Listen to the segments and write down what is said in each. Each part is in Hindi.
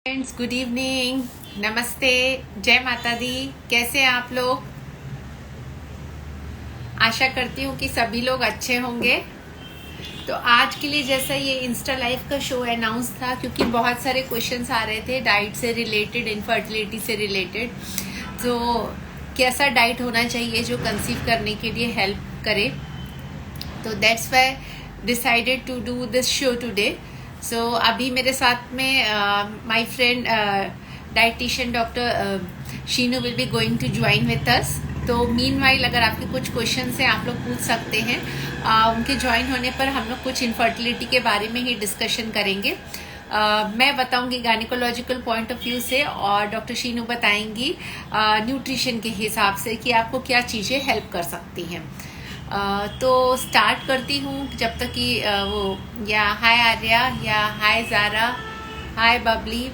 फ्रेंड्स, गुड इवनिंग, नमस्ते, जय माता दी। कैसे हैं आप लोग? आशा करती हूँ कि सभी लोग अच्छे होंगे। तो आज के लिए जैसा ये इंस्टा लाइव का शो अनाउंस था, क्योंकि बहुत सारे क्वेश्चंस आ रहे थे डाइट से रिलेटेड, इनफर्टिलिटी से रिलेटेड। तो कैसा डाइट होना चाहिए जो कंसीव करने के लिए हेल्प करे, तो that's why decided to do this show today. So अभी मेरे साथ में my friend dietitian doctor Sheenu will be going to join with us. तो मीनवाइल अगर आपके कुछ क्वेश्चंस हैं आप लोग पूछ सकते हैं। उनके ज्वाइन होने पर हम लोग कुछ इनफर्टिलिटी के बारे में ही डिस्कशन करेंगे। मैं बताऊंगी गायनिकोलॉजिकल पॉइंट ऑफ व्यू से, और डॉक्टर शीनू बताएंगी न्यूट्रिशन के हिसाब से कि आपको क्या चीज़ें हेल्प कर सकती हैं। तो स्टार्ट करती हूँ जब तक कि वो या हाय आर्या या हाय जारा, हाय बबली,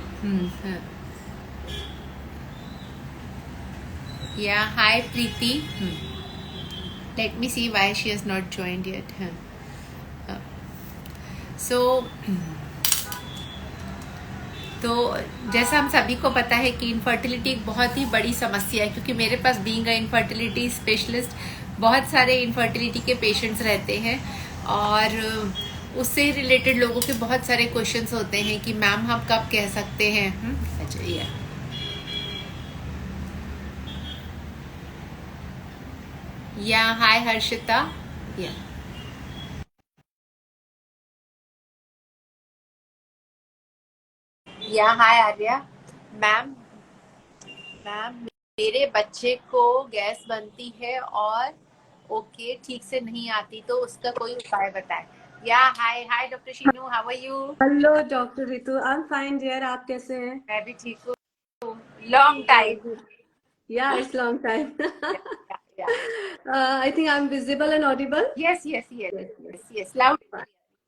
या hi Preeti. Let me see why she has not joined yet. So तो जैसा हम सभी को पता है कि इनफर्टिलिटी एक बहुत ही बड़ी समस्या है, क्योंकि मेरे पास बीइंग अ इनफर्टिलिटी स्पेशलिस्ट बहुत सारे इनफर्टिलिटी के पेशेंट्स रहते हैं, और उससे रिलेटेड लोगों के बहुत सारे क्वेश्चंस होते हैं कि मैम हम कब कह सकते हैं। अच्छा, या हाय हर्षिता, या हाय आर्या। मैम मैम मेरे बच्चे को गैस बनती है और ओके ठीक से नहीं आती, तो उसका कोई उपाय बताएं। Yeah hi hi doctor Sheenu, how are you? Hello doctor Ritu, I am fine dear. आप कैसे हैं? मैं भी ठीक हूँ। Long time. Yeah it's long time. I think I am visible and audible. Yes yes yes yes yes yes, loud.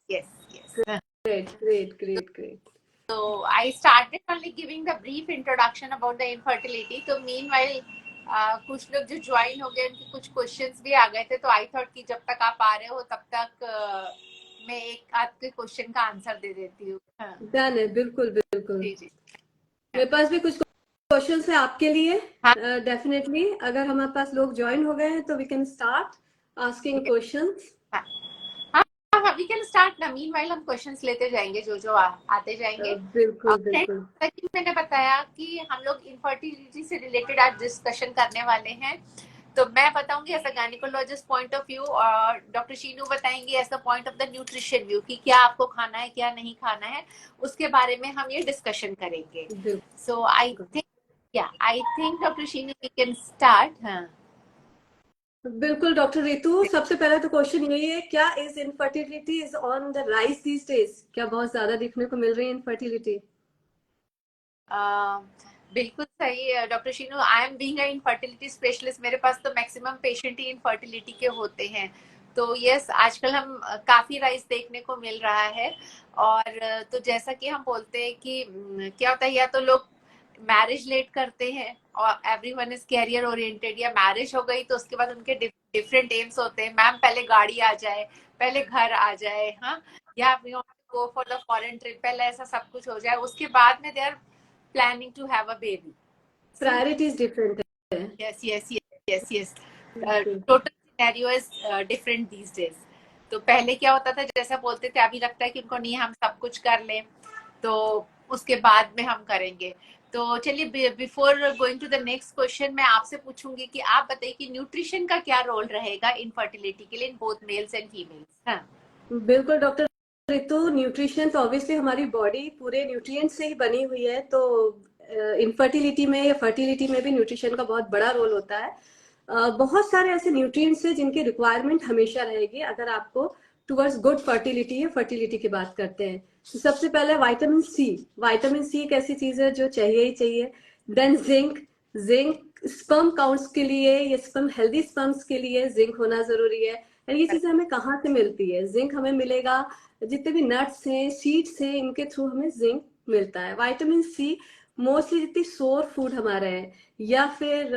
Yes yes. Great great great great. So I started only giving the brief introduction about the infertility. तो meanwhile कुछ लोग जो ज्वाइन हो गए उनके कुछ क्वेश्चंस भी आ गए थे, तो आई थॉट कि जब तक आप आ रहे हो तब तक मैं एक आध के क्वेश्चन का आंसर दे देती हूँ। डन है, बिल्कुल बिल्कुल। जी जी। मेरे पास भी कुछ क्वेश्चंस है आपके लिए। हाँ डेफिनेटली अगर हमारे पास लोग ज्वाइन हो गए हैं तो we can start asking questions. हाँ हाँ, वी कैन स्टार्ट ना। मीनवाइल हम क्वेश्चंस लेते जाएंगे जो जो आते जाएंगे। बिल्कुल फ्रेंड्स, बिल्कुल। मैंने बताया कि हम लोग इनफर्टिलिटी से रिलेटेड आज डिस्कशन करने वाले हैं। तो मैं बताऊंगी as a gynaecologist point of view, और डॉक्टर शीनू बताएंगे as the point of the nutrition view कि क्या आपको खाना है क्या नहीं खाना है, उसके बारे में हम ये डिस्कशन करेंगे। So I think doctor Sheenu we can start. हाँ बिल्कुल डॉक्टर रितु, सबसे पहले तो क्वेश्चन यही है, क्या is infertility is on the rise these days? क्या बहुत ज्यादा देखने को मिल रही है इनफर्टिलिटी? बिल्कुल सही doctor Sheenu. I am being a infertility specialist, मेरे पास तो मैक्सिमम पेशेंट ही इनफर्टिलिटी के होते हैं। तो यस, आजकल हम काफी राइज देखने को मिल रहा है। और तो जैसा कि हम बोलते हैं कि क्या होता है, या तो लोग मैरिज लेट करते हैं और एवरीवन इज कैरियर ओरिएंटेड, या मैरिज हो गई तो उसके बाद उनके डिफरेंट एम्स होते हैं। मैम पहले गाड़ी आ जाए, पहले घर आ जाए, हाँ, या go for the foreign trip, पहले ऐसा सब कुछ हो जाए, उसके बाद में they are planning to have a baby. See, priorities different है। yes. Total scenario is different these days. तो पहले क्या होता था, जैसा बोलते थे, अभी लगता है कि उनको नहीं, हम सब कुछ कर लें तो उसके बाद में हम करेंगे। तो चलिए, before going to the next question, मैं आपसे पूछूंगी कि आप बताइए कि न्यूट्रिशन का क्या रोल रहेगा इनफर्टिलिटी के लिए in both mails and females. हाँ बिल्कुल डॉक्टर रितु, न्यूट्रिशन तो ऑब्वियसली हमारी बॉडी पूरे न्यूट्रिएंट से ही बनी हुई है, तो इनफर्टिलिटी में या फर्टिलिटी में भी न्यूट्रिशन का बहुत बड़ा रोल होता है। बहुत सारे ऐसे न्यूट्रिएंट्स हैं जिनकी रिक्वायरमेंट हमेशा रहेगी अगर आपको टुवर्ड्स गुड फर्टिलिटी या फर्टिलिटी की बात करते हैं। तो सबसे पहले विटामिन सी। विटामिन सी एक ऐसी चीज है जो चाहिए ही चाहिए। Then zinc. Zinc sperm counts के लिए या स्पर्म हेल्दी स्पर्म्स के लिए जिंक होना जरूरी है। और ये चीजें हमें कहाँ से मिलती है? जिंक हमें मिलेगा जितने भी नट्स हैं, सीड्स हैं, इनके थ्रू हमें जिंक मिलता है। विटामिन सी मोस्टली जितनी सोर फूड हमारे हैं, या फिर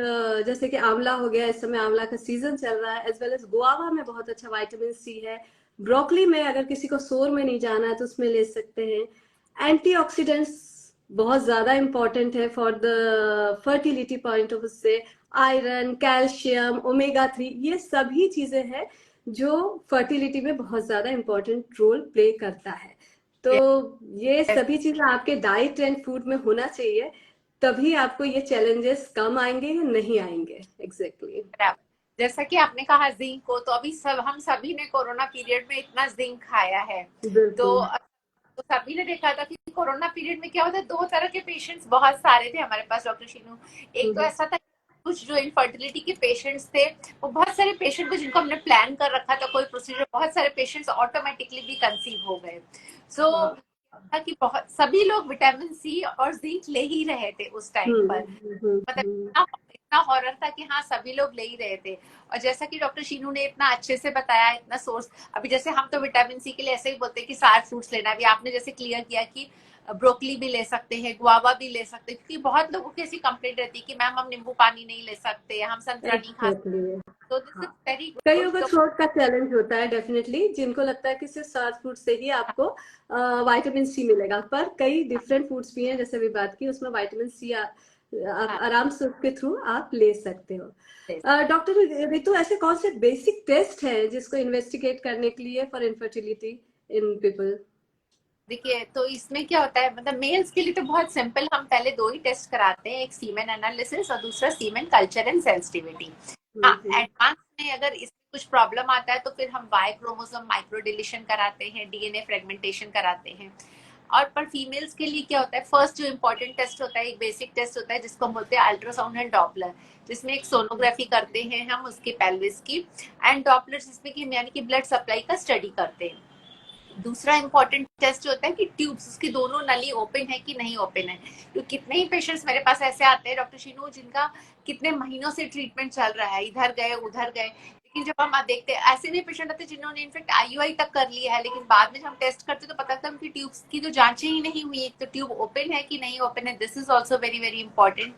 जैसे कि आंवला हो गया, इस समय आंवला का सीजन चल रहा है, एज वेल एज गुआवा में बहुत अच्छा विटामिन सी है। ब्रोकली में अगर किसी को सोर में नहीं जाना है तो उसमें ले सकते हैं। एंटीऑक्सीडेंट्स बहुत ज्यादा इम्पोर्टेंट है for the fertility point of से। आयरन, कैल्शियम, ओमेगा 3, ये सभी चीजें हैं जो फर्टिलिटी में बहुत ज्यादा इम्पोर्टेंट रोल प्ले करता है। तो ये सभी चीजें आपके डाइट एंड फूड में होना चाहिए, तभी आपको ये चैलेंजेस कम आएंगे या नहीं आएंगे। एग्जैक्टली बराबर। जैसा कि आपने कहा जिंक को, तो अभी हम सभी ने कोरोना पीरियड में इतना जिंक खाया है। तो बिल्कुल। तो सभी ने देखा था कि कोरोना पीरियड में क्या होता है, दो तरह के पेशेंट्स बहुत सारे थे हमारे पास डॉक्टर शीनू। एक तो हम्म, ऐसा था, कुछ जो इनफर्टिलिटी के पेशेंट्स थे, वो बहुत सारे पेशेंट को जिनको हमने प्लान कर रखा था कोई प्रोसीजर, बहुत सारे पेशेंट्स ऑटोमेटिकली भी कंसीव हो गए। सो था कि बहुत सभी लोग विटामिन सी और जिंक ले ही रहे थे उस टाइम पर। मतलब इतना हॉरर था कि हाँ सभी लोग ले ही रहे थे। और जैसा कि डॉक्टर शीनू ने इतना अच्छे से बताया, इतना सोर्स, अभी जैसे हम तो विटामिन सी के लिए ऐसे ही बोलते हैं कि सारे फ्रूट्स लेना। अभी आपने जैसे क्लियर किया कि ब्रोकली भी ले सकते हैं, गुआवा भी ले सकते हैं, क्योंकि बहुत लोगों की ऐसी कंप्लेंट रहती है कि मैम हम नींबू पानी नहीं ले सकते, हम संतरा नहीं खा सकते। एग्जैक्टली। तो दिस इज हाँ, वेरी गुड। कईयों को तो थ्रोट का चैलेंज होता है डेफिनेटली, जिनको लगता है कि सिर्फ सात फूड से ही आपको विटामिन सी मिलेगा, पर कई डिफरेंट फूड्स भी हैं जैसे अभी बात की, उसमें विटामिन सी आप हाँ, आराम से उसके थ्रू आप ले सकते हो। डॉक्टर रितु, ऐसे कौन से बेसिक टेस्ट है जिसको इन्वेस्टिगेट करने के लिए फॉर इनफर्टिलिटी इन पीपल? देखिए, तो इसमें क्या होता है, मतलब मेल्स के लिए तो बहुत सिंपल, हम पहले दो ही टेस्ट कराते हैं, एक सीमेन एनालिसिस और दूसरा सीमेन कल्चर एंड सेंसिटिविटी। हाँ, एडवांस में अगर इसमें कुछ प्रॉब्लम आता है तो फिर हम वाई क्रोमोसोम माइक्रो डिलीशन कराते हैं, डीएनए फ्रेगमेंटेशन कराते हैं। और पर फीमेल्स के लिए क्या होता है, फर्स्ट जो इम्पोर्टेंट टेस्ट होता है, एक बेसिक टेस्ट होता है जिसको हम बोलते हैं अल्ट्रासाउंड एंड डॉपलर, जिसमें एक सोनोग्राफी करते हैं हम उसके पेल्विस की, एंड डॉपलर जिसमें कि यानी कि ब्लड सप्लाई का स्टडी करते हैं। दूसरा इंपॉर्टेंट टेस्ट होता है कि ट्यूब्स उसकी दोनों नली ओपन है कि नहीं ओपन है। तो कितने ही पेशेंट्स मेरे पास ऐसे आते हैं डॉक्टर शीनू, जिनका कितने महीनों से ट्रीटमेंट चल रहा है, इधर गए उधर गए, लेकिन जब हम देखते हैं, ऐसे भी पेशेंट आते हैं जिन्होंने इनफेक्ट आईयूआई तक कर लिया है, लेकिन बाद में जब हम टेस्ट करते हैं तो पता चलता है उनकी ट्यूब्स की जो जांचें ही नहीं हुई, तो ट्यूब ओपन है कि नहीं ओपन है, this is also very very important.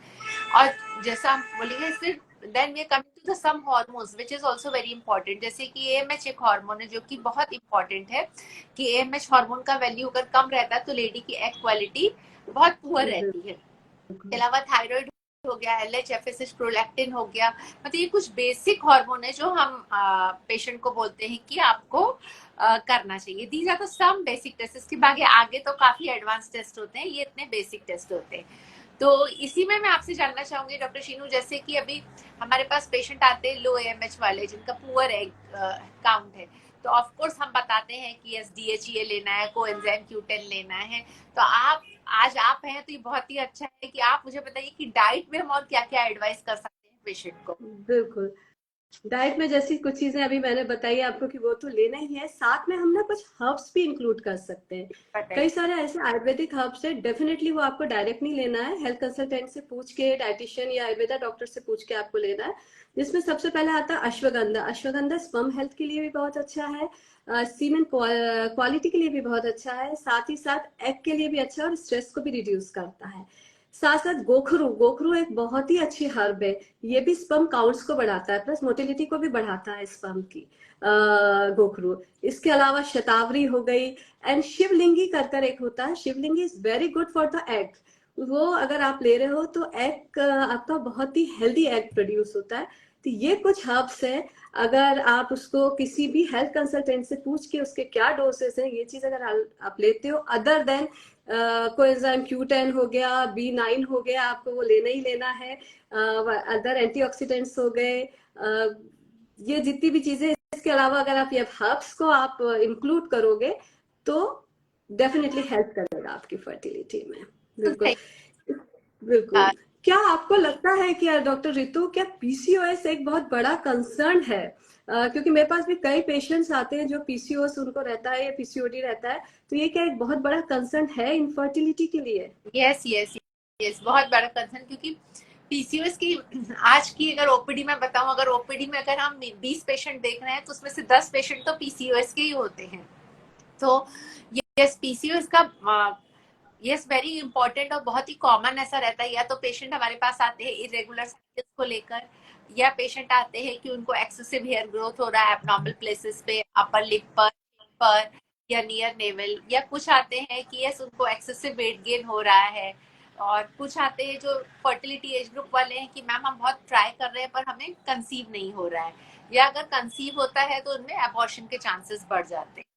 और जैसा हम बोलेंगे फिर then we coming to the some hormones which is also very important, जैसे कि एएमएच एक हार्मोन है जो कि बहुत इंपॉर्टेंट है, कि एएमएच हार्मोन का वैल्यू अगर कम रहता है तो लेडी की एग क्वालिटी बहुत पुअर रहती है। इसके अलावा थायराइड हो गया, एलएचएफएसएच, प्रोलैक्टिन हो गया, मतलब ये कुछ बेसिक हार्मोन है जो हम पेशेंट को बोलते हैं कि आपको करना चाहिए। These are the some basic test. इसके आगे आगे तो काफी एडवांस टेस्ट होते हैं, ये इतने बेसिक टेस्ट होते हैं। तो इसी में मैं आपसे जानना चाहूंगी डॉक्टर शीनू, जैसे कि अभी हमारे पास पेशेंट आते हैं लो एएमएच वाले जिनका पुअर एग काउंट है, तो ऑफ कोर्स हम बताते हैं कि एसडीएचईए लेना है, कोएंजाइम Q10 लेना है। तो आज आप हैं तो ये बहुत ही अच्छा है कि आप मुझे बताइए कि डाइट में हम और क्या क्या एडवाइस कर सकते हैं पेशेंट को। बिल्कुल। डाइट में जैसी कुछ चीजें अभी मैंने बताई आपको कि वो तो लेना ही है, साथ में हम ना कुछ हर्ब्स भी इंक्लूड कर सकते हैं। कई बताइए। सारे ऐसे आयुर्वेदिक हर्ब्स है, डेफिनेटली वो आपको डायरेक्ट नहीं लेना है, हेल्थ कंसल्टेंट से पूछ के, डाइटिशियन या आयुर्वेदा डॉक्टर से पूछ के आपको लेना है। जिसमें सबसे पहले आता है अश्वगंधा। अश्वगंधा स्पर्म हेल्थ के लिए भी बहुत अच्छा है, सीमेन क्वालिटी के लिए भी बहुत अच्छा है, साथ ही साथ एग के लिए भी अच्छा है और स्ट्रेस को भी रिड्यूस करता है। साथ साथ गोखरू, गोखरू एक बहुत ही अच्छी हर्ब है, ये भी स्पर्म काउंट्स को बढ़ाता है, प्लस मोटिलिटी को भी बढ़ाता है स्पर्म की, गोखरू। इसके अलावा शतावरी हो गई, एंड शिवलिंगी कर एक होता है, Shivlingi is very good for the egg. वो अगर आप ले रहे हो तो एग आपका बहुत ही हेल्दी एग प्रोड्यूस होता है। तो ये कुछ हर्ब्स है, अगर आप उसको किसी भी हेल्थ कंसल्टेंट से पूछ के उसके क्या डोसेस है, ये चीज अगर आप लेते हो, अदर देन कोएंजाइम Q10 हो गया, B9 हो गया, आपको वो लेना ही लेना है। अदर एंटीऑक्सीडेंट्स हो गए, ये जितनी भी चीजें, इसके अलावा अगर आप ये हर्ब्स को आप इंक्लूड करोगे तो डेफिनेटली हेल्प करेगा आपकी फर्टिलिटी में। बिल्कुल। बिल्कुल। क्या आपको लगता है कि डॉक्टर रितु, क्या पीसीओएस एक बहुत बड़ा कंसर्न है? क्योंकि मेरे पास भी कई पेशेंट्स आते हैं जो पीसीओएस उनको रहता है या पीसीओडी रहता है, तो ये क्या एक बहुत बड़ा कंसर्न है इनफर्टिलिटी के लिए? यस यस यस, बहुत बड़ा कंसर्न, क्योंकि पीसीओएस की आज की अगर ओपीडी में बताऊं, अगर ओपीडी में अगर हम 20 पेशेंट देख रहे हैं तो उसमें से 10 पेशेंट तो पीसीओएस के ही होते हैं। तो यस, पीसीओएस का यस वेरी इंपॉर्टेंट और बहुत ही कॉमन ऐसा रहता है। या तो पेशेंट हमारे पास आते हैं इरेगुलर साइकिल्स को लेकर, या पेशेंट आते हैं कि उनको एक्सेसिव हेयर ग्रोथ हो रहा है एबनॉर्मल प्लेसेस पे, अपर लिप पर, या नियर नेवल, या कुछ आते हैं कि यस उनको एक्सेसिव वेट गेन हो रहा है, और कुछ आते हैं जो फर्टिलिटी एज ग्रुप वाले हैं कि मैम हम बहुत ट्राई कर रहे हैं पर हमें कंसीव नहीं हो रहा है, या अगर कंसीव होता है तो उनमें अबॉर्शन के चांसेस बढ़ जाते हैं।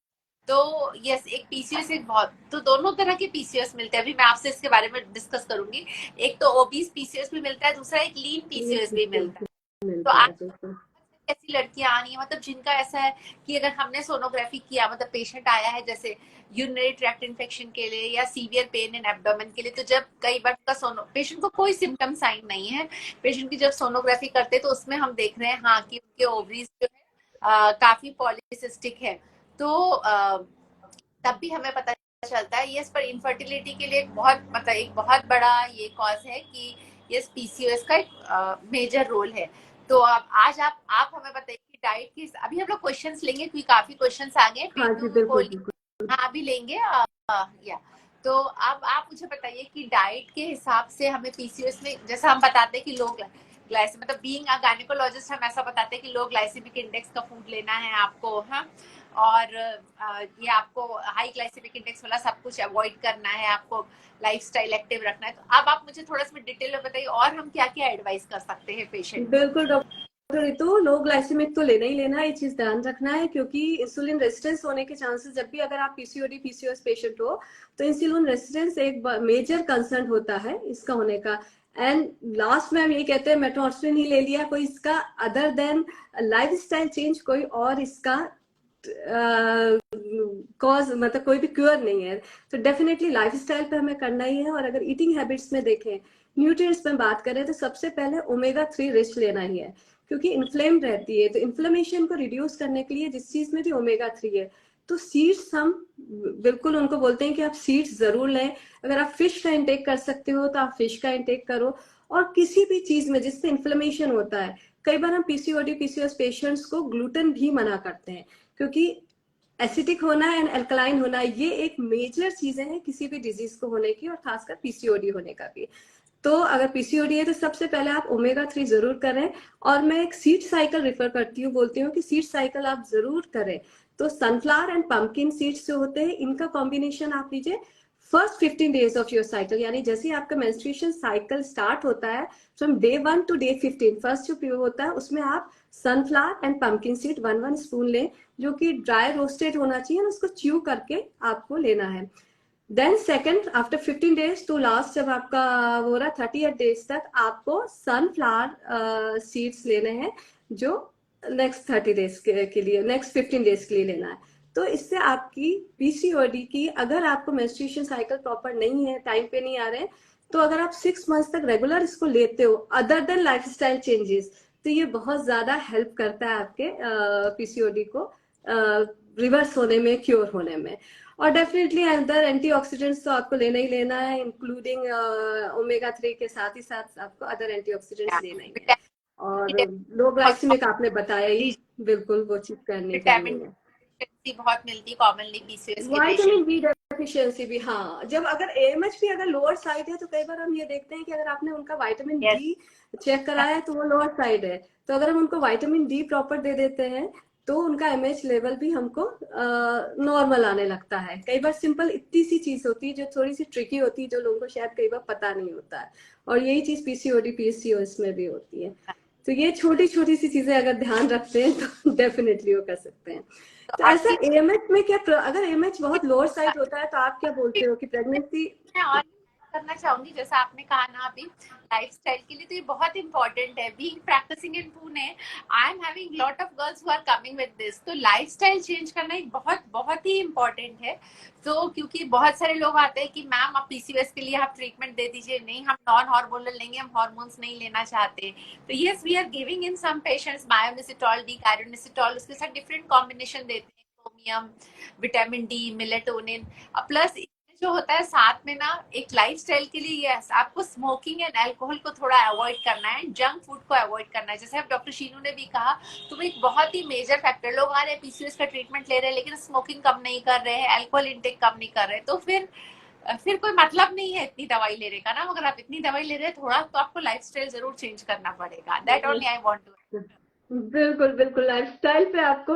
तो यस, एक पीसीओएस एक बहुत, तो दोनों तरह के पीसीओएस मिलते हैं, अभी मैं आपसे इसके बारे में डिस्कस करूंगी। एक तो ओबीस पीसीओएस भी मिलता है, दूसरा एक लीन ये पीसीओएस भी मिलता है। तो मिलता है बिल्कुल। ऐसी लड़कियां आ रही है, मतलब जिनका ऐसा है कि अगर हमने सोनोग्राफी किया, मतलब पेशेंट आया है जैसे यूरिनरी ट्रैक्ट इन्फेक्शन के लिए या सीवियर पेन इन एब्डोमेन के लिए, तो जब कई बार का पेशेंट को कोई सिम्टम साइन नहीं है, पेशेंट की जब सोनोग्राफी करते हैं तो उसमें हम देख रहे हैं हाँ कि उनके ओवरीज जो है काफी पॉलीसिस्टिक है। तो तब भी हमें पता चलता है यस, पर इनफर्टिलिटी के लिए एक बहुत बड़ा ये कॉज है कि यस पीसीओएस का एक मेजर रोल है। तो अब आज आप हमें बताइए कि डाइट की, अभी हम लोग क्वेश्चंस लेंगे क्योंकि काफी क्वेश्चंस आ गए, हाँ जी, फिर बिल्कुल बिल्कुल। हाँ अभी लेंगे। या तो अब आप मुझे बताइए कि डाइट के हिसाब से हमें पीसीओएस में, जैसा हम बताते हैं कि लोग मतलब बीइंग अ गायनेकोलॉजिस्ट हम ऐसा बताते हैं कि लो ग्लाइसेमिक इंडेक्स का फूड लेना है आपको, हाँ, और ये आपको हाई ग्लाइसेमिक इंडेक्स वाला सब कुछ अवॉइड करना है, आपको लाइफस्टाइल एक्टिव रखना है। तो अब आप मुझे थोड़ा सा डिटेल में बताइए और हम क्या क्या एडवाइस कर सकते हैं पेशेंट को। बिल्कुल डॉक्टर रितु, लो ग्लाइसेमिक तो लेना ही लेना है, ये चीज ध्यान रखना है, क्योंकि इंसुलिन रेजिस्टेंस होने के चांसेस, जब भी अगर आप पीसीओडी पीसीओएस पेशेंट हो तो इंसुलिन रेजिस्टेंस एक मेजर कंसर्न होता है इसका होने का। एंड लास्ट में हम ये कहते हैं मेट्फॉर्मिन ही ले लिया, कोई इसका अदर देन लाइफस्टाइल चेंज कोई और इसका कॉज मतलब कोई भी क्योर नहीं है। तो डेफिनेटली लाइफस्टाइल पे हमें करना ही है। और अगर ईटिंग हैबिट्स में देखें, न्यूट्रिएंट्स में बात करें, तो सबसे पहले ओमेगा 3 रिच लेना ही है, क्योंकि इन्फ्लेम रहती है, तो इन्फ्लेमेशन को रिड्यूस करने के लिए जिस चीज में भी ओमेगा 3 है, तो सीड्स हम बिल्कुल उनको बोलते हैं कि आप सीड्स जरूर लें। अगर आप फिश का इंटेक कर सकते हो तो आप फिश का इंटेक करो। और किसी भी चीज में जिससे इन्फ्लेमेशन होता है, कई बार हम पीसीओडी पीसीओएस पेशेंट्स को ग्लूटेन भी मना करते हैं, क्योंकि एसिडिक होना एंड अल्कलाइन होना ये एक मेजर चीजें हैं किसी भी डिजीज को होने की, और खासकर पीसीओडी होने का भी। तो अगर पीसीओडी है तो सबसे पहले आप ओमेगा 3 जरूर करें। और मैं एक सीड साइकिल रिफर करती हूँ, बोलती हूँ कि सीड साइकिल आप जरूर करें। तो सनफ्लावर एंड पंपकिन सीड्स जो होते हैं, इनका कॉम्बिनेशन आप लीजिए first 15 days of your cycle, यानी जैसे ही आपका मेंस्ट्रुएशन साइकिल स्टार्ट होता है, from day 1 to day 15, first जो पीरियड होता है उसमें आप sunflower and pumpkin seed 1 spoon लें, जो कि ड्राई रोस्टेड होना चाहिए, उसको च्यू करके आपको लेना है। Then second, after 15 days to last, जब आपका वो रहा 38 डेज तक, आपको सनफ्लावर सीड्स लेने हैं, जो नेक्स्ट 30 डेज के लिए, नेक्स्ट 15 डेज के लिए लेना है। तो इससे आपकी पीसीओडी की, अगर आपको मेंस्ट्रुएशन साइकिल प्रॉपर नहीं है, टाइम पे नहीं आ रहे हैं, तो अगर आप 6 मंथ्स तक रेगुलर इसको लेते हो अदर देन लाइफस्टाइल चेंजेस, तो ये बहुत ज्यादा हेल्प करता है आपके पीसीओडी को रिवर्स होने में, क्योर होने में। और डेफिनेटली अदर एंटीऑक्सीडेंट्स तो आपको लेना ही लेना है, इंक्लूडिंग ओमेगा 3 के साथ ही साथ आपको अदर एंटीऑक्सीडेंट्स लेना ही है। और लो ग्लाइसेमिक आपने बताया ही, बिल्कुल वो चीज करनी विटामिन है। डी बहुत मिलती है कॉमनली पीसीओएस के विटामिन पेशेंट। बी डेफिशिएंसी भी, हाँ, जब अगर एएमएच भी अगर लोअर साइड है, तो कई बार हम ये देखते हैं कि अगर आपने उनका विटामिन यस, डी चेक कराया है तो वो लोअर साइड है, तो अगर हम उनको विटामिन डी प्रॉपर दे देते हैं तो उनका एमएच लेवल भी हमको नॉर्मल आने लगता है। कई बार सिंपल इतनी सी चीज होती है जो थोड़ी सी ट्रिकी होती है, जो लोगों को शायद कई बार पता नहीं होता है, और यही चीज पीसीओडी पीसीओएस में भी होती है। तो ये छोटी छोटी सी चीजें अगर ध्यान रखते हैं तो डेफिनेटली वो कर सकते हैं। तो तो ऐसा अच्छी एएमएच में क्या, अगर एएमएच बहुत लोअर साइड होता है तो आप क्या बोलते हो कि प्रेगनेंसी? मैं और करना चाहूंगी, जैसा आपने कहा ना अभी लाइफस्टाइल के लिए, तो ये बहुत इंपॉर्टेंट है। Being practising in Pune, I am having lot of girls who are coming with this, तो लाइफस्टाइल चेंज करना एक बहुत बहुत ही इंपॉर्टेंट है। तो क्योंकि बहुत सारे लोग आते हैं कि मैम आप पीसीओएस के लिए आप ट्रीटमेंट दे दीजिए, नहीं हम नॉन हार्मोनल लेंगे, हम हार्मोन्स नहीं लेना चाहते। तो yes, we are giving in some patients myoinositol, D chiroinositol, उसके साथ डिफरेंट कॉम्बिनेशन देते हैं, chromium, vitamin D, melatonin. Plus जो होता है साथ में ना, एक लाइफस्टाइल के लिए यस आपको स्मोकिंग एंड अल्कोहल को थोड़ा अवॉइड करना है, जंक फूड को अवॉइड करना है। जैसे अब डॉक्टर शीनू ने भी कहा, तो वो एक बहुत ही मेजर फैक्टर, लोग आ रहे हैं पीसीओएस का ट्रीटमेंट ले रहे हैं लेकिन स्मोकिंग कम नहीं कर रहे हैं, अल्कोहल इंटेक कम नहीं कर रहे हैं, तो फिर कोई मतलब नहीं है इतनी दवाई लेने का ना। अगर आप इतनी दवाई ले रहे हैं, थोड़ा तो आपको लाइफस्टाइल जरूर चेंज करना पड़ेगा। That only I want to. बिल्कुल बिल्कुल, लाइफस्टाइल पे आपको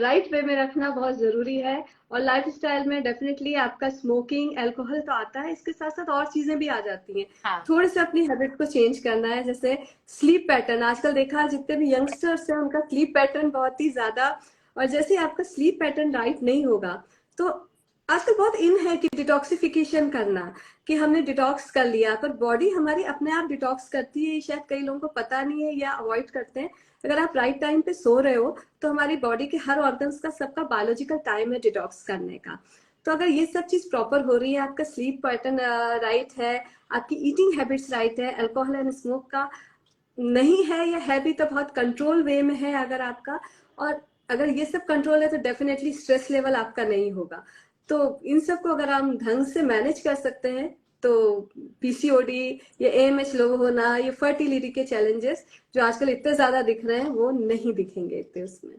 राइट वे में रखना बहुत जरूरी है। और लाइफस्टाइल में डेफिनेटली आपका स्मोकिंग, अल्कोहल तो आता है, इसके साथ साथ और चीजें भी आ जाती हैं। हाँ। थोड़े से अपनी हैबिट को चेंज करना है, जैसे स्लीप पैटर्न। आजकल देखा है जितने भी यंगस्टर्स हैं उनका स्लीप पैटर्न बहुत ही ज्यादा, और जैसे ही आपका स्लीप पैटर्न राइट नहीं होगा तो आजकल बहुत इन है कि डिटॉक्सिफिकेशन करना, कि हमने डिटॉक्स कर लिया, पर बॉडी हमारी अपने आप डिटॉक्स करती है, ये शायद कई लोगों को पता नहीं है या अवॉइड करते हैं। अगर आप राइट टाइम पे सो रहे हो तो हमारी बॉडी के हर ऑर्गन्स का सबका बायोलॉजिकल टाइम है डिटॉक्स करने का। तो अगर ये सब चीज प्रॉपर हो रही है, आपका स्लीप पैटर्न राइट है, आपकी ईटिंग हैबिट्स राइट है, अल्कोहल एंड स्मोक का नहीं है, या है भी तो बहुत कंट्रोल वे में है अगर आपका, और अगर ये सब कंट्रोल है तो डेफिनेटली स्ट्रेस लेवल आपका नहीं होगा। तो इन सब को अगर हम ढंग से मैनेज कर सकते हैं तो पीसीओडी, ये एएमएच लो होना, ये फर्टिलिटी के चैलेंजेस जो आजकल इतने ज्यादा दिख रहे हैं वो नहीं दिखेंगे इतने उसमें।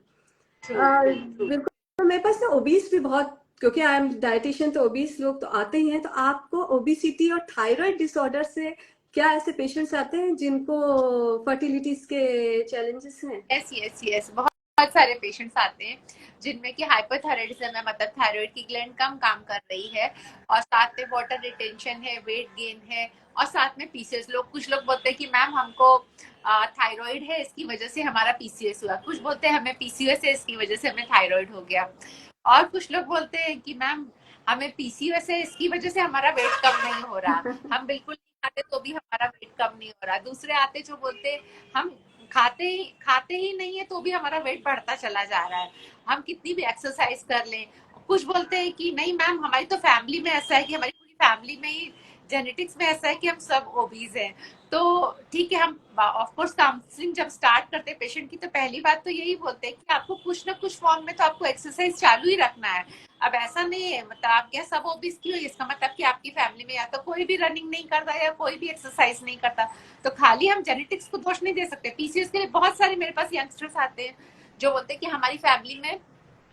बिल्कुल, मेरे पास ना ओबीस भी बहुत, क्योंकि आई एम डाइटिशियन, तो ओबीस लोग तो आते ही हैं। तो आपको ओबिसिटी और थायराइड डिसऑर्डर से क्या ऐसे पेशेंट्स आते हैं जिनको फर्टिलिटीज के चैलेंजेस हैं? यस यस यस, बहुत बहुत सारे पेशेंट्स आते हैं जिनमें कि हाइपरथायराइडिज्म है, मतलब थायराइड की ग्लैंड कम काम कर रही है, और साथ में वाटर रिटेंशन है, वेट गेन है, और साथ में पीसीएस। कुछ लोग बोलते हैं कि मैम हमको थायराइड है इसकी वजह से हमारा पीसीएस हुआ, कुछ बोलते हैं हमें पीसीएस है इसकी वजह से हमें थायराइड हो गया, और कुछ लोग बोलते हैं कि मैम हमें पीसीओएस है इसकी वजह से हमारा वेट कम नहीं हो रहा, हम बिल्कुल नहीं खाते तो भी हमारा वेट कम नहीं हो रहा। दूसरे आते जो बोलते हम खाते ही नहीं है तो भी हमारा वेट बढ़ता चला जा रहा है, हम कितनी भी एक्सरसाइज कर लें। कुछ बोलते हैं कि नहीं मैम हमारी तो फैमिली में ऐसा है कि हमारी पूरी फैमिली में ही जेनेटिक्स में ऐसा है कि हम सब ओबीज हैं। तो ठीक है, हम ऑफ कोर्स काउंसलिंग जब स्टार्ट करते हैं पेशेंट की तो पहली बात तो यही बोलते हैं कि आपको कुछ ना कुछ फॉर्म में तो आपको एक्सरसाइज चालू ही रखना है। अब ऐसा नहीं है मतलब आप क्या सब ओबीज क्यों, इसका मतलब कि आपकी फैमिली में या तो कोई भी रनिंग नहीं करता या कोई भी एक्सरसाइज नहीं करता, तो खाली हम जेनेटिक्स को दोष नहीं दे सकते। पीसीओएस के लिए बहुत सारे मेरे पास यंगस्टर्स आते हैं जो बोलते हैं कि हमारी फैमिली में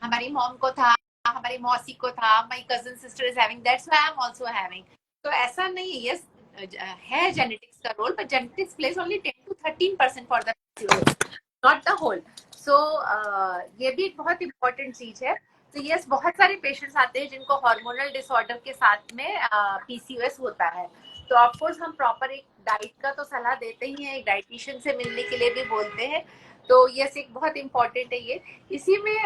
हमारी मॉम को था, हमारी मौसी को था, my cousin sister is having, that's why I am also having. तो ऐसा नहीं है, यस है जेनेटिक्स का रोल, but genetics plays only 10 to 13% for the not the whole. So ये भी एक बहुत इंपॉर्टेंट चीज है। तो यस, बहुत सारे पेशेंट्स आते हैं जिनको हार्मोनल डिसऑर्डर के साथ में पीसीओएस होता है। तो ऑफकोर्स हम प्रॉपर एक डाइट का तो सलाह देते ही हैं, एक डाइटिशियन से मिलने के लिए भी बोलते हैं। तो यस, एक बहुत इंपॉर्टेंट है ये। इसी में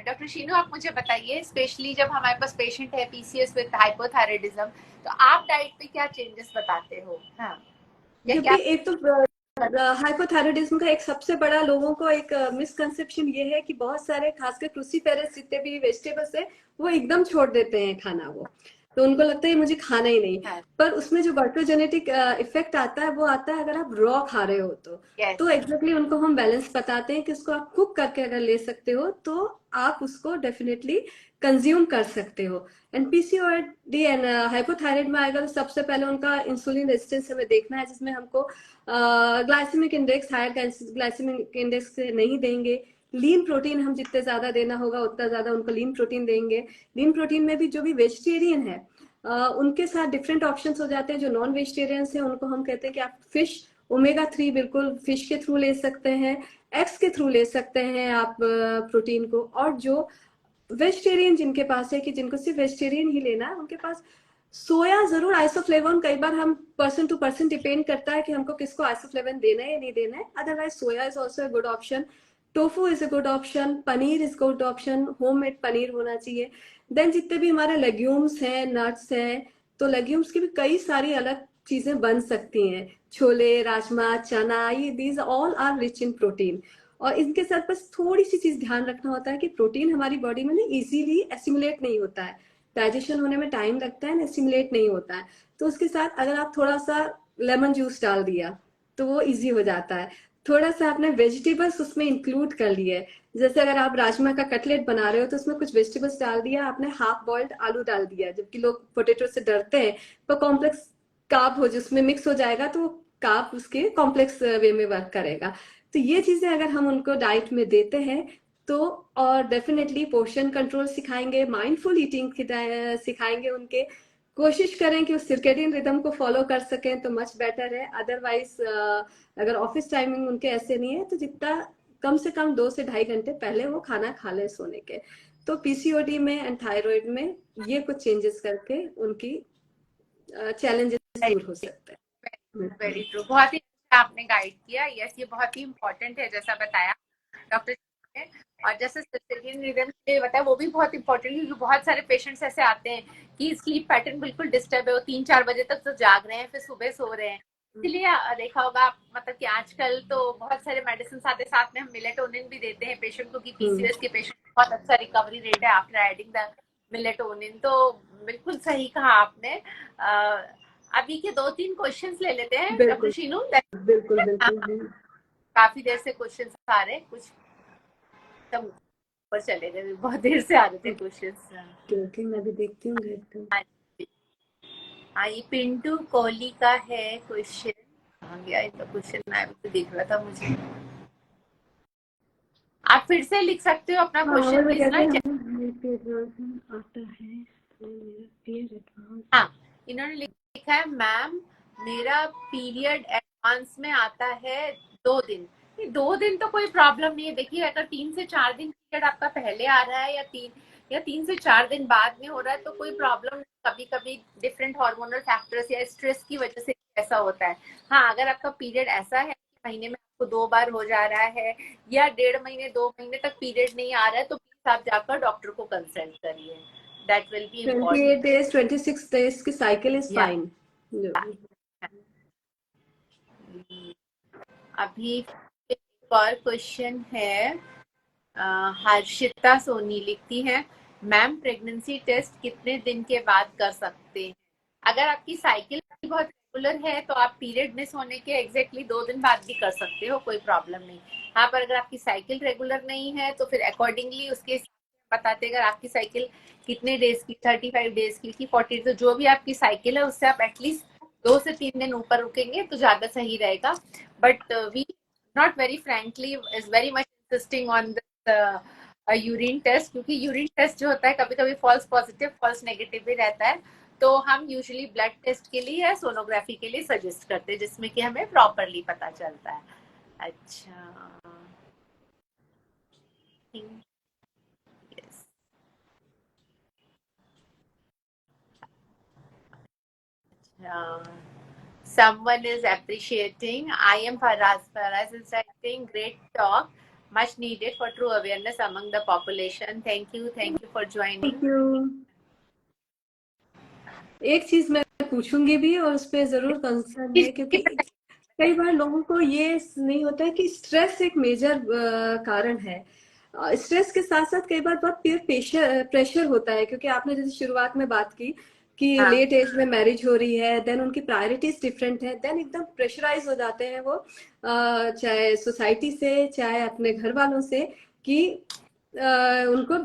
डॉक्टर शीनू आप मुझे बताइए, स्पेशली जब हमारे पास पेशेंट है पीसीओएस विद हाइपोथायराइडिज्म, तो आप डाइट पे क्या चेंजेस बताते हो? हाँ, या क्या? क्योंकि एक तो हाइपोथायराइडिज्म का एक सबसे बड़ा लोगों को एक मिसकंसेप्शन ये है कि बहुत सारे खासकर क्रूसीफेरस जितने भी वेजिटेबल्स है वो एकदम छोड़ देते हैं खाना, वो तो उनको लगता है मुझे खाना ही नहीं। हाँ, पर उसमें जो बायोजेनेटिक इफेक्ट आता है वो आता है अगर आप रॉ खा रहे हो तो। yes, तो एग्जैक्टली उनको हम बैलेंस बताते हैं कि उसको आप कुक करके अगर ले सकते हो तो आप उसको डेफिनेटली कंज्यूम कर सकते हो। एंड पीसीओडी एंड हाइपोथायराइड में अगर सबसे पहले उनका इंसुलिन रेजिस्टेंस हमें देखना है, जिसमें हमको glycaemic index, higher glycaemic index से नहीं देंगे। लीन प्रोटीन हम जितने ज्यादा देना होगा उतना ज्यादा उनको लीन प्रोटीन देंगे। लीन प्रोटीन में भी जो भी वेजिटेरियन है उनके साथ डिफरेंट ऑप्शंस हो जाते हैं। जो नॉन वेजिटेरियंस हैं उनको हम कहते हैं कि आप फिश, ओमेगा 3 बिल्कुल फिश के थ्रू ले सकते हैं, एग्स के थ्रू ले सकते हैं आप प्रोटीन को। और जो वेजिटेरियन जिनके पास है कि जिनको सिर्फ वेजिटेरियन ही लेना है, उनके पास सोया जरूर, आइसोफ्लेवोन कई बार हम पर्सन टू पर्सन डिपेंड करता है कि हमको किसको आइसोफ्लेवोन देना है या नहीं देना है। Otherwise soya is also a good option, tofu is a good option, paneer is good option, homemade paneer होना चाहिए। देन जितने भी हमारे लेग्यूम्स हैं, नट्स हैं, तो लेग्यूम्स की भी कई सारी अलग चीजें बन सकती हैं, छोले, राजमा, चना, ये these all are rich in protein. और इनके साथ बस थोड़ी सी चीज ध्यान रखना होता है कि प्रोटीन हमारी बॉडी में ना इजीली एसिमुलेट नहीं होता है, डाइजेशन होने में टाइम लगता है, एसिमुलेट नहीं होता है। तो उसके साथ अगर आप थोड़ा सा लेमन जूस डाल दिया तो वो इजी हो जाता है। थोड़ा सा आपने वेजिटेबल्स उसमें इंक्लूड कर लिए, जैसे अगर आप राजमा का कटलेट बना रहे हो तो उसमें कुछ वेजिटेबल्स डाल दिया आपने, हाफ बॉइल्ड आलू डाल दिया, जबकि लोग पोटेटो से डरते हैं, पर कॉम्प्लेक्स कार्ब हो जिसमें मिक्स हो जाएगा तो कार्ब उसके कॉम्प्लेक्स वे में वर्क करेगा। तो ये चीजें अगर हम उनको डाइट में देते हैं तो, और डेफिनेटली पोर्शन कंट्रोल सिखाएंगे, माइंडफुल ईटिंग सिखाएंगे उनके, कोशिश करें कि उस सर्केडियन रिदम को फॉलो कर सकें तो मच बेटर है। अदरवाइज अगर ऑफिस टाइमिंग उनके ऐसे नहीं है तो जितना कम से कम 2 से ढाई घंटे पहले वो खाना खा लें सोने के। तो पीसीओडी में एंड थायराइड में ये कुछ चेंजेस करके उनकी चैलेंजेस दूर हो सकते हैं। वेरी ट्रू, बहुत ही अच्छा आपने गाइड किया। यस, ये बहुत ही इम्पोर्टेंट है जैसा बताया डॉक्टर ने। और जैसे सर्केडियन रिदम के बताया वो भी बहुत इम्पोर्टेंट है, क्योंकि बहुत सारे पेशेंट्स ऐसे आते हैं कि स्लीप पैटर्न बिल्कुल डिस्टर्ब है, वो 3-4 बजे तक तो जाग रहे हैं, फिर सुबह सो रहे हैं। इसलिए देखा होगा आप, मतलब कि आजकल तो बहुत सारे मेडिसिन आते, साथ में हम मिलेटोनिन भी देते हैं पेशेंट को, कि पीसीओएस के पेशेंट बहुत अच्छा रिकवरी रेट है आफ्टर एडिंग द मिलेटोनिन। तो बिल्कुल सही कहा आपने। अभी के 2-3 क्वेश्चंस ले लेते हैं डॉक्टर बिल्कुल शीनू। बिल्कुल बिल्कुल। काफी देर से क्वेश्चंस आ रहे हैं, कुछ तब ऊपर चले गए, बहुत देर से आ रहे थे क्वेश्चंस। क्योंकि मैं भी देखती हूँ घर पे। हाँ, ये पिंटू कोहली का है क्वेश्चन। कहाँ गया ये तो क्वेश्चन, मैं तो देख रहा था मुझे। आप फिर से लिख सकते हो अपना हाँ क्वेश्चन वो प्लीज कहते ना। हैं हमें एडवांस आता है तो मेरा पीरियड एडवांस। हाँ, इन्होंने लिखा है मैम मेरा पीरियड एडवांस में आता है 2 दिन। 2 दिन तो कोई प्रॉब्लम नहीं है। देखिए, अगर 3 से 4 दिन पीरियड आपका पहले आ रहा है, या 3 से 4 दिन बाद में हो रहा है, तो कोई प्रॉब्लम। कभी कभी डिफरेंट हार्मोनल फैक्टर्स या स्ट्रेस की वजह से ऐसा होता है। हाँ, अगर आपका पीरियड ऐसा है महीने में आपको 2 बार हो जा रहा है, या 1.5 महीने 2 महीने तक पीरियड नहीं आ रहा है, तो प्लीज आप जाकर डॉक्टर को कंसल्ट करिए। That will be important. 28 days 26 days की साइकिल इज या फाइन। अभी एक और क्वेश्चन है। हर्षिता सोनी लिखती है, मैम प्रेगनेंसी टेस्ट कितने दिन के बाद कर सकते हैं? अगर आपकी साइकिल बहुत रेगुलर है तो आप पीरियड मिस होने के एग्जैक्टली 2 दिन बाद भी कर सकते हो, कोई प्रॉब्लम नहीं। हाँ, पर अगर आपकी साइकिल रेगुलर नहीं है तो फिर अकॉर्डिंगली उसके हिसाब से बताते, अगर आपकी साइकिल कितने डेज की, 35 डेज की 40, तो जो भी आपकी साइकिल है उससे आप एटलीस्ट 2 से 3 दिन ऊपर रुकेंगे तो ज्यादा सही रहेगा। But we not very frankly is very much insisting on urine test, क्योंकि यूरिन टेस्ट जो होता है कभी कभी फॉल्स पॉजिटिव फॉल्स नेगेटिव भी रहता है। तो हम यूजुअली ब्लड टेस्ट के लिए या सोनोग्राफी के लिए सजेस्ट करते हैं, जिसमें कि हमें प्रॉपरली पता चलता है। अच्छा, yes. Someone is appreciating. I am Faraz. Faraz is writing, great talk, much needed for true awareness among the population. Thank you for joining. Thank you. एक चीज मैं पूछूंगी भी और उस पर जरूर कंसर्न है, क्योंकि कई बार लोगों को ये नहीं होता है कि स्ट्रेस एक मेजर कारण है। स्ट्रेस के साथ साथ कई बार बहुत पीयर प्रेशर होता है, क्योंकि आपने जैसे शुरुआत में बात की कि हाँ, लेट एज में मैरिज हो रही है, देन उनकी प्रायोरिटीज डिफरेंट है, देन एकदम प्रेशराइज हो जाते हैं वो, चाहे सोसाइटी से चाहे अपने घर वालों से, कि उनको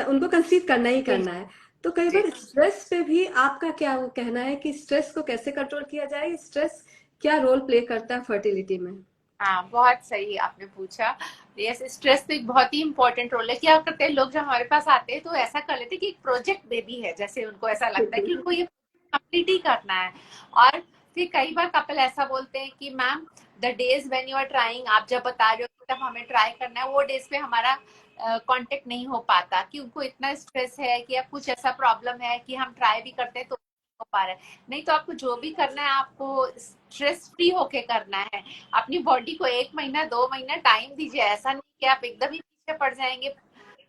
उनको कंसीव करना ही करना है। तो कई बार स्ट्रेस पे भी आपका क्या वो कहना है कि स्ट्रेस को कैसे कंट्रोल किया जाए? स्ट्रेस क्या रोल प्ले करता है फर्टिलिटी में? हाँ, बहुत सही आपने पूछा। यस, स्ट्रेस तो एक बहुत ही इंपॉर्टेंट रोल है। क्या करते हैं लोग जब हमारे पास आते हैं तो ऐसा कर लेते हैं कि एक प्रोजेक्ट बेबी है, जैसे उनको ऐसा लगता है कि उनको ये कंप्लीट ही करना है। और फिर कई बार कपल ऐसा बोलते हैं कि ma'am the days when you are trying, आप जब बता रहे हो कि तब हमें ट्राई करना है, वो डेज पे हमारा कांटेक्ट नहीं हो पाता, कि उनको इतना स्ट्रेस है कि अब कुछ ऐसा प्रॉब्लम है कि हम ट्राई भी करते हैं तो हो पा रहा है। नहीं, तो आपको जो भी करना है आपको स्ट्रेस फ्री होके करना है। अपनी बॉडी को 1 महीना 2 महीना टाइम दीजिए। ऐसा नहीं कि आप एकदम ही पीछे पड़ जाएंगे,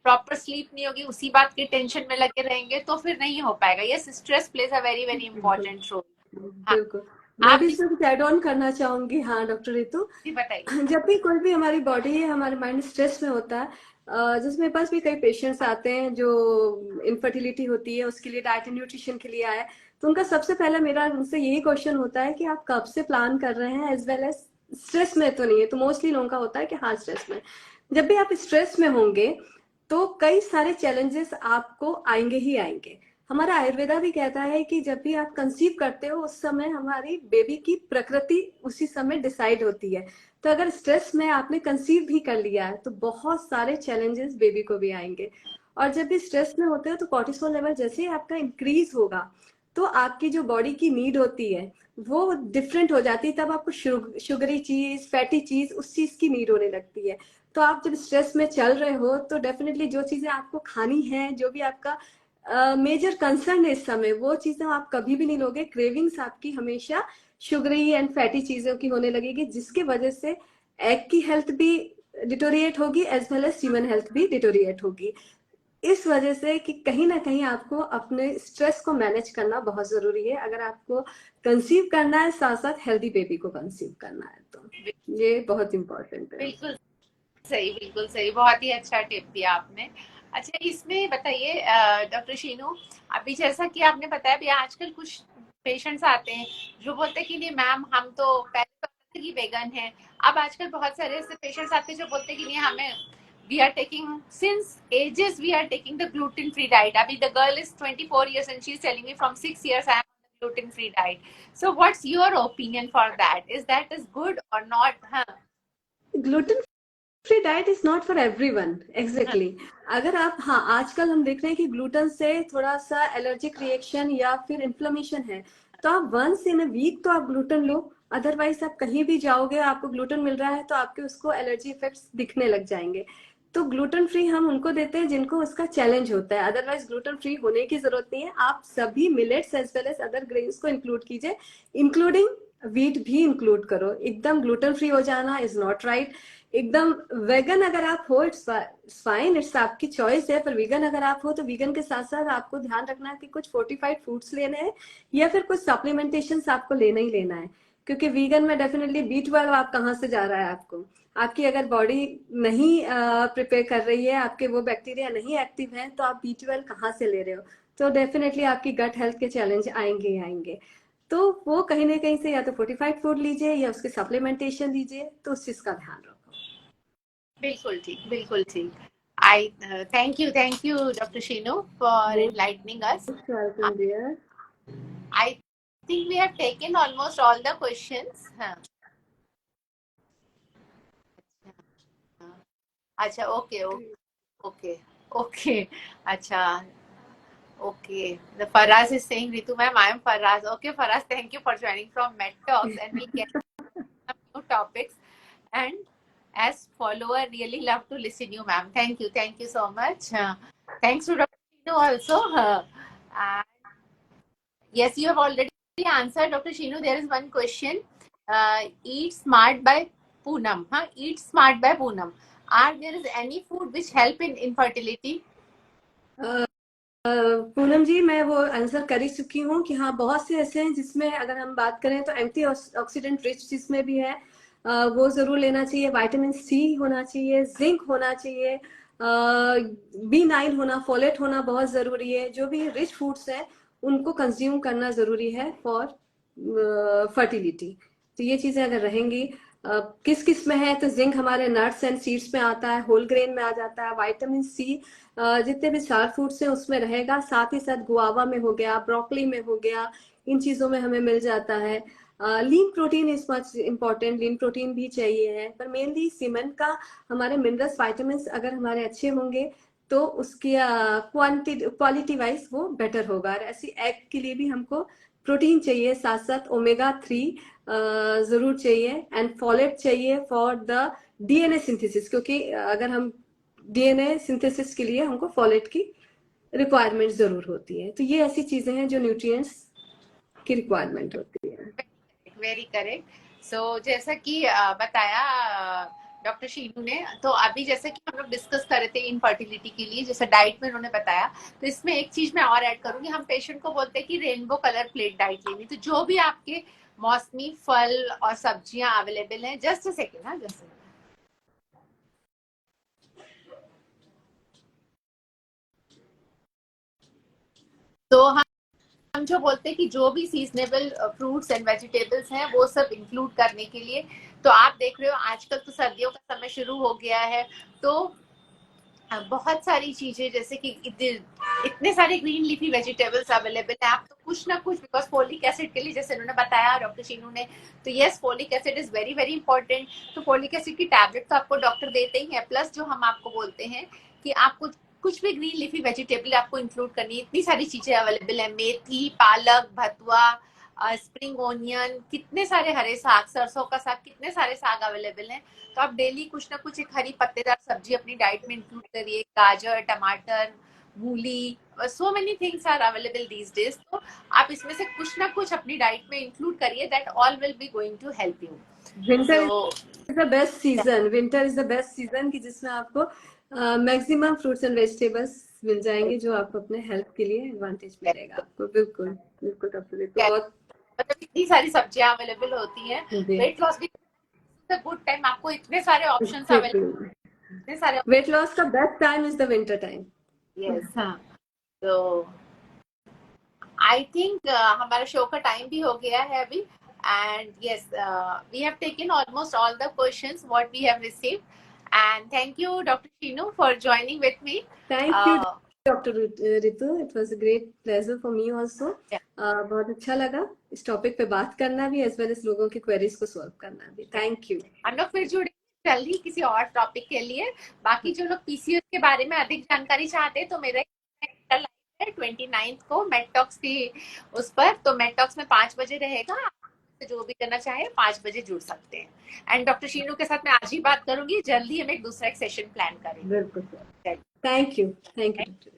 प्रॉपर स्लीप नहीं होगी, उसी बात की टेंशन में लगे रहेंगे, तो फिर नहीं हो पाएगा। Yes, stress plays a very very बिल्कुल इंपॉर्टेंट रोल। हाँ, बिल्कुल। मैं आप भी इसमें कुछ एड ऑन करना चाहूंगी। हाँ डॉक्टर रितु, भी बताइए। जब भी कोई भी हमारी बॉडी है, हमारे माइंड स्ट्रेस में होता है, जिसमें पास भी कई पेशेंट्स आते हैं जो इनफर्टिलिटी होती है उसके लिए डाइट एंड न्यूट्रिशन के लिए आए, तो उनका सबसे पहला मेरा उनसे यही क्वेश्चन होता है कि आप कब से प्लान कर रहे हैं, एज वेल एज स्ट्रेस में तो नहीं है। तो मोस्टली लोगों का होता है कि हाँ स्ट्रेस में। जब भी आप स्ट्रेस में होंगे तो कई सारे चैलेंजेस आपको आएंगे ही आएंगे। हमारा आयुर्वेदा भी कहता है कि जब भी आप कंसीव करते हो उस समय हमारी बेबी की प्रकृति उसी समय डिसाइड होती है। तो अगर स्ट्रेस में आपने कंसीव भी कर लिया है तो बहुत सारे चैलेंजेस बेबी को भी आएंगे। और जब भी स्ट्रेस में होते हो तो कॉर्टिसोल लेवल जैसे ही आपका इंक्रीज होगा तो आपकी जो बॉडी की नीड होती है वो डिफरेंट हो जाती है। तब आपको शुगरी चीज, फैटी चीज, उस चीज की नीड होने लगती है। तो आप जब स्ट्रेस में चल रहे हो तो डेफिनेटली जो चीजें आपको खानी है, जो भी आपका मेजर कंसर्न है इस समय, वो चीजें आप कभी भी नहीं लोगे। क्रेविंग्स आपकी हमेशा शुगरी एंड फैटी चीजों की होने लगेगी, जिसकी वजह से एग की हेल्थ भी डिटोरिएट होगी as well as human health भी डिटोरिएट होगी। इस वजह से कि कहीं ना कहीं आपको अपने स्ट्रेस को मैनेज करना बहुत जरूरी है, अगर आपको कंसीव करना है, साथ साथ हेल्दी बेबी को कंसीव करना है, तो ये बहुत इंपॉर्टेंट है। बिल्कुल सही, बिल्कुल सही, बहुत ही अच्छा टिप दिया आपने। अच्छा, इसमें बताइए डॉक्टर शीनू, अभी जैसा कि आपने बताया भी आजकल कुछ पेशेंट्स आते हैं जो बोलते हैं कि नहीं मैम हम तो पहले तो ही वेगन है, अब आजकल बहुत सारे ऐसे पेशेंट्स आते हैं जो बोलते हैं कि नहीं हमें we are taking since ages we are taking the gluten free diet. Abhi the girl is 24 years and she's telling me from 6 years I am on the gluten free diet. So what's your opinion for that? Is that is good or not? Gluten free diet is not for everyone, exactly. अगर आप, हाँ, आजकल हम देख रहे हैं कि ग्लूटेन से थोड़ा सा एलर्जिक रिएक्शन या फिर इन्फ्लेमेशन है, तो आप वंस इन अ वीक तो आप ग्लूटेन लो। अदरवाइज आप कहीं भी जाओगे, आपको ग्लूटेन मिल रहा है तो आपके उसको एलर्जी इफेक्ट्स दिखने लग जाएंगे। तो ग्लूटेन फ्री हम उनको देते हैं जिनको उसका चैलेंज होता है, अदरवाइज ग्लूटेन फ्री होने की जरूरत नहीं है। आप सभी millets as well as other grains को इंक्लूड कीजिए, इंक्लूडिंग वीट भी इंक्लूड करो। एकदम ग्लूटेन फ्री हो जाना इज नॉट राइट। एकदम वेगन अगर आप हो, इट्स फाइन, इट्स आपकी चॉइस है, पर वीगन अगर आप हो तो वीगन के साथ साथ आपको ध्यान रखना है कि कुछ फोर्टिफाइड फूड्स लेने हैं या फिर कुछ सप्लीमेंटेशन आपको लेना ही लेना है। क्योंकि वीगन में डेफिनेटली B12 आप कहाँ से जा रहा है, आपको आपकी अगर बॉडी नहीं प्रिपेयर कर रही है, आपके वो बैक्टीरिया नहीं एक्टिव है, तो आप B12 कहाँ से ले रहे हो? तो डेफिनेटली आपकी गट हेल्थ के चैलेंज आएंगे ही आएंगे। तो वो कहीं ना कहीं से या तो फोर्टिफाइड फूड लीजिए या उसके सप्लीमेंटेशन लीजिए, तो उस चीज का ध्यान रखो। बिल्कुल ठीक, बिल्कुल ठीक। I thank you, Dr. Shinu, for enlightening us. Welcome, dear. I think we have taken almost all the questions. हाँ. अच्छा, okay, okay, okay. अच्छा, okay. The Faraz is saying, Ritu ma'am, I am Faraz. Okay, Faraz, thank you for joining from Med Talks, and we get some new topics. And as follower, really love to listen you, ma'am. Thank you so much. Thanks to Dr. Shinu also. And yes, you have already answered, Dr. Shinu. There is one question. Eat Smart by Poonam. Eat Smart by Poonam. Are there is any food which help in infertility? Poonam जी, मैं वो आंसर कर ही चुकी हूँ कि हाँ, बहुत से ऐसे हैं जिसमें अगर हम बात करें तो एंटी ऑक्सीडेंट रिच जिसमें भी है, वो जरूर लेना चाहिए। विटामिन C होना चाहिए, जिंक होना चाहिए, B9 होना, फोलेट होना बहुत जरूरी है। जो भी रिच फूड्स हैं उनको कंज्यूम करना जरूरी है फॉर फर्टिलिटी। तो ये चीजें अगर रहेंगी, किस किस में है, तो जिंक हमारे नट्स एंड सीड्स में आता है, होल ग्रेन में आ जाता है। विटामिन C जितने भी स्टार फूड्स हैं उसमें रहेगा, साथ ही साथ गुआवा में हो गया, ब्रोकली में हो गया, इन चीजों में हमें मिल जाता है। Lean protein is much important, lean protein भी चाहिए है, पर मेनली सीमेंट का हमारे मिनरल्स, विटामिन अगर हमारे अच्छे होंगे तो उसकी क्वालिटी वाइज वो बेटर होगा। और ऐसी एग के लिए भी हमको प्रोटीन चाहिए, साथ साथ ओमेगा 3 जरूर चाहिए, एंड फॉलेट चाहिए फॉर द DNA सिंथेसिस, क्योंकि अगर हम DNA सिंथेसिस के लिए हमको फॉलेट की रिक्वायरमेंट जरूर होती है। तो ये ऐसी चीजें हैं जो न्यूट्रिएंट्स की रिक्वायरमेंट होती है। Very correct. सो जैसा कि बताया डॉक्टर शीनू ने, तो अभी जैसे कि हम लोग डिस्कस कर रहे थे इनफर्टिलिटी के लिए, जैसे डाइट में उन्होंने बताया, तो इसमें एक चीज मैं और ऐड करूंगी। हम पेशेंट को बोलते हैं कि रेनबो कलर प्लेट डाइट लेनी, तो जो भी आपके मौसमी फल और सब्जियां अवेलेबल हैं, जस्ट अ सेकेंड, हाँ जस्ट तो हम जो बोलते हैं कि जो भी सीजनेबल फ्रूट्स एंड वेजिटेबल्स हैं वो सब इंक्लूड करने के लिए। तो आप देख रहे हो आजकल तो सर्दियों का समय शुरू हो गया है, तो बहुत सारी चीजें जैसे कि इतने सारे ग्रीन लीफी वेजिटेबल्स अवेलेबल है, आप तो कुछ ना कुछ, बिकॉज फोलिक एसिड के लिए जैसे उन्होंने बताया डॉक्टर शीनू ने, तो yes folic acid is very very important. तो फोलिक एसिड की टैबलेट तो आपको डॉक्टर देते ही है, प्लस जो हम आपको बोलते हैं कि आपको कुछ भी ग्रीन लीफी वेजिटेबल आपको इंक्लूड करनी है, इतनी सारी चीजें अवेलेबल है, मेथी, पालक, भतुआ, स्प्रिंग ओनियन, कितने सारे हरे साग, सरसों का साग, कितने सारे साग अवेलेबल हैं। तो आप डेली कुछ ना कुछ एक हरी पत्तेदार सब्जी अपनी डाइट में इंक्लूड करिए, गाजर, टमाटर, मूली, so many things are available these days. तो आप इसमें से कुछ ना कुछ अपनी डाइट में इंक्लूड करिए, that all will be going to help you. Winter so is the best season, winter is the best season कि जिसमें आपको मैक्सिमम फ्रूट्स एंड वेजिटेबल्स मिल जाएंगे, जो आपको अपने हेल्थ के लिए एडवांटेज मिलेगा आपको। बिल्कुल बिल्कुल डॉक्टर रितु, बहुत मतलब इतनी सारी सब्जियां अवेलेबल होती हैं, जी वेट लॉस भी गुड टाइम, आपको इतने सारे ऑप्शंस अवेलेबल, एग्जैक्टली। इतने सारे। वेट लॉस का best time is the winter time. Yes, हाँ। तो आई थिंक हमारे शो का टाइम भी हो गया है अभी, and yes, we have taken almost all the questions what we have received, and thank you doctor Sheenu for joining with me. Thank you doctor Ritu, it was a great pleasure for me also. बहुत अच्छा लगा इस टॉपिक पे बात करना भी, एज वेल एज लोगों की क्वेरीज को सॉल्व करना भी। Thank you. हम लोग फिर जुड़े जल्दी किसी और टॉपिक के लिए। बाकी जो लोग पीसीओएस के बारे में अधिक जानकारी चाहते हैं, तो मेरा 29 को मेटॉक्स की उस पर, तो मेटॉक्स में 5 बजे रहेगा, जो भी करना चाहे 5 बजे जुड़ सकते हैं। एंड डॉक्टर शीनू के साथ मैं आज ही बात करूंगी, जल्दी हम एक दूसरा एक सेशन प्लान करेंगे। बिल्कुल। Thank you, thank you.